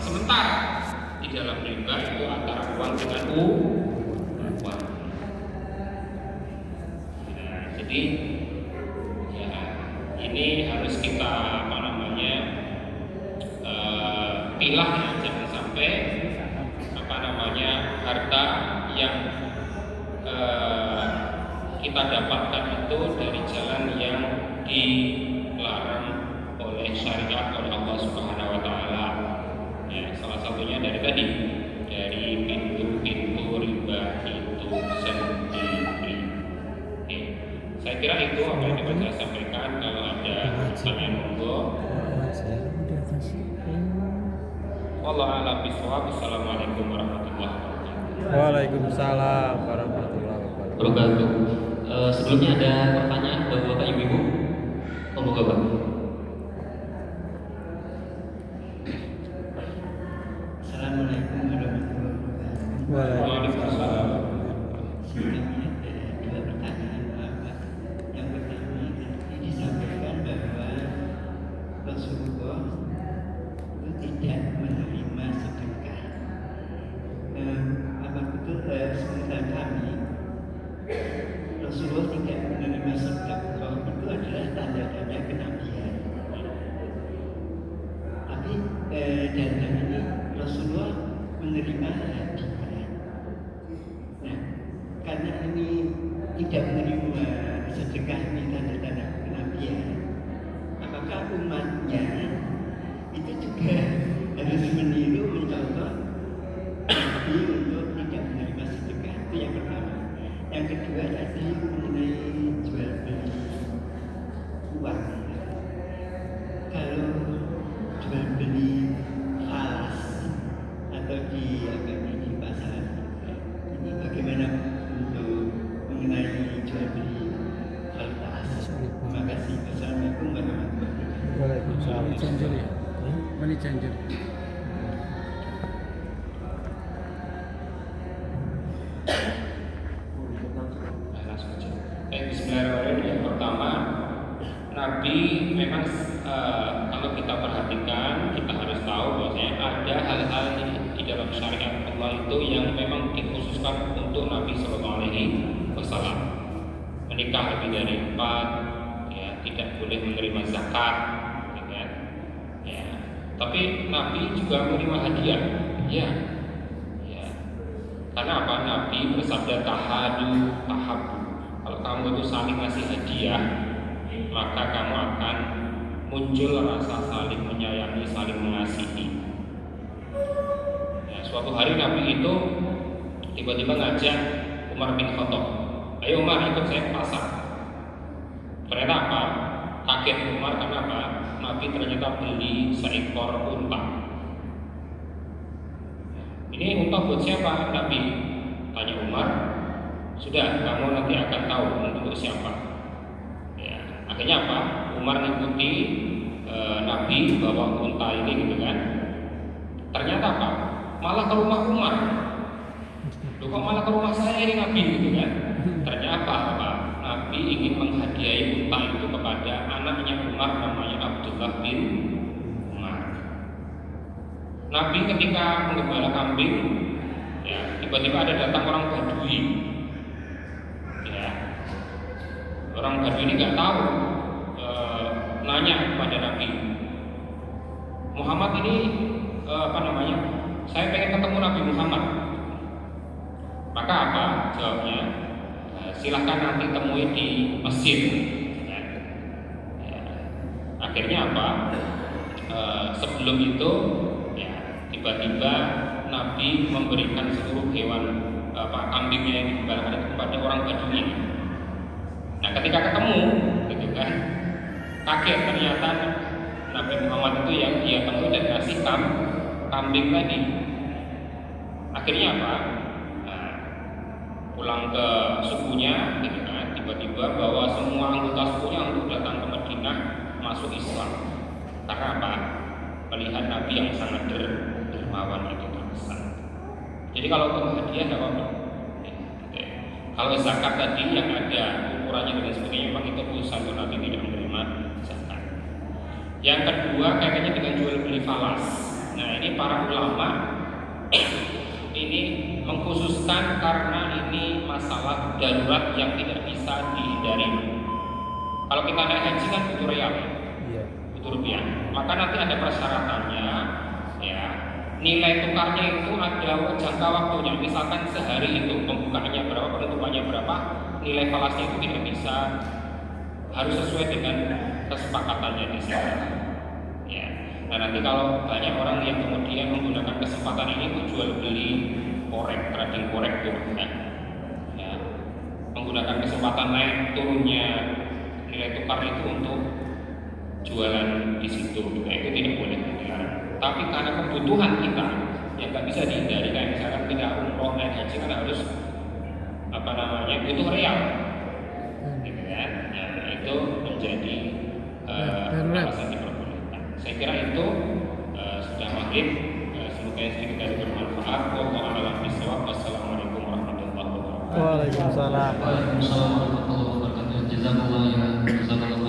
sementara. Di dalam riba itu antara uang dengan uang. Nah, jadi ya ini harus kita pilah ya, jangan sampai harta yang kita dapatkan itu dari jalan yang dilarang oleh syariat oleh Allah Subhanahu wa taala. Ya, salah satunya dari pintu-pintu riba itu sendiri. Oke. Saya kira itu apa yang dapat saya sampaikan. Kalau ada pertanyaan monggo. Wallahu a'lam bishawab. Assalamualaikum warahmatullahi wabarakatuh. Waalaikumsalam warahmatullahi wabarakatuh. Sebelumnya ada pertanyaan bapak-bapak ibu-ibu? Monggo Pak. Assalamualaikum warahmatullahi wabarakatuh. Waalaikumsalam. Sebelumnya ada dua pertanyaan Bapak. Yang pertama tadi disampaikan bahwa Rasulullah itu tidak menerima sedekah. Apa betul sebenarnya kami Rasulullah tidak menerima sedekah itu adalah tanda-tanda kenabian. Tapi dalam hal ini Rasulullah menerima hadiah. Nah, karena ini tidak menerima sedekah ini tanda-tanda kenabian, apakah umatnya itu juga harus meniru mencontoh Nabi untuk tidak menerima sedekah? Itu yang pertama. Yang kedua tadi mengenai jual beli uang. Kalau jual beli falas atau di pasar, ini bagaimana untuk mengenai jual beli falas? Terima kasih. Assalamualaikum warahmatullahi wabarakatuh. Waalaikumsalam. Mani change. Bismillahirrahmanirrahim. Yang pertama, Nabi memang kalau kita perhatikan, kita harus tahu bahwasanya ada hal-hal di dalam syariat Allah itu yang memang dikhususkan untuk Nabi Sallallahu Alaihi Wasallam. Menikah lebih dari 4, ya, tidak boleh menerima zakat, ya. Ya. Tapi Nabi juga menerima hadiah, ya. Ya. Karena apa? Nabi bersabda tahabu. Kalau kamu itu saling ngasih hadiah, maka kamu akan muncul rasa saling menyayangi, saling mengasihi. Ya, suatu hari Nabi itu tiba-tiba ngajak Umar bin Khattab, ayo Umar ikut saya ke pasar. Ternyata apa? Kaget Umar karena apa? Nabi ternyata beli seekor unta. Ini unta buat siapa? Nabi tanya Umar. Sudah, kamu nanti akan tahu untuk siapa. Ya, akhirnya apa? Umar mengikuti Nabi bawa unta ini gitu kan. Ternyata apa? Malah ke rumah Umar. Loh, kok malah ke rumah saya ini Nabi gitu kan. Ternyata apa? Nabi ingin menghadiahi unta itu kepada anaknya Umar namanya Abdullah bin Umar. Nabi ketika menggembala kambing, ya, tiba-tiba ada datang orang Badui. Orang Badui ini nggak tahu, nanya kepada Nabi, Muhammad ini saya pengen ketemu Nabi Muhammad. Maka apa jawabnya? Silahkan nanti temui di masjid. Ya. Akhirnya apa? Sebelum itu, ya, tiba-tiba Nabi memberikan seluruh hewan kambingnya yang digembalakan itu kepada orang Badui. Nah, ketika ketemu, gitu kan, kaget ternyata Nabi Muhammad itu yang dia temui dan ngasih kambing tadi. Akhirnya apa? Nah, pulang ke sukunya, gitu kan, tiba-tiba bawa semua anggota sukunya untuk datang ke Madinah masuk Islam. Karena apa? Melihat Nabi yang sangat dermawan itu terkesan. Jadi kalau untuk hadiah tidak apa-apa. Kalau zakat tadi yang ada ukurannya dan sebagainya, memang itu khusus untuk Nabi tidak menerima zakat. Yang kedua kaitannya dengan jual beli falas. Nah, ini para ulama ini mengkhususkan karena ini masalah darurat yang tidak bisa dihindari. Kalau kita naik haji kan butuh real, Iya. butuh rupiah. Maka nanti ada persyaratannya, ya. Nilai tukarnya itu ada jangka waktunya. Misalkan sehari itu pembukaannya berapa, penutupannya berapa, nilai falasnya itu tidak bisa, harus sesuai dengan kesepakatannya di sana. Ya. Nah, nanti kalau banyak orang yang kemudian menggunakan kesempatan ini untuk jual beli korek, trading korek tuh, ya. Menggunakan kesempatan naik turunnya nilai tukar itu untuk jualan di situ, nah, itu tidak boleh dilarang. Tapi karena kebutuhan kita yang nggak bisa dihindari, kayak misalkan kita umroh naik haji kan harus butuh real, gitu kan? Nah, itu menjadi alasan diperbolehkan. Saya kira itu sudah maghrib. Semoga yang sedikit dari bermanfaat. Wallahu a'lam bishawab. Wassalamualaikum warahmatullahi wabarakatuh. Waalaikumsalam. Waalaikumsalam warahmatullahi wabarakatuh. Jazakallah ya. Jazakallah.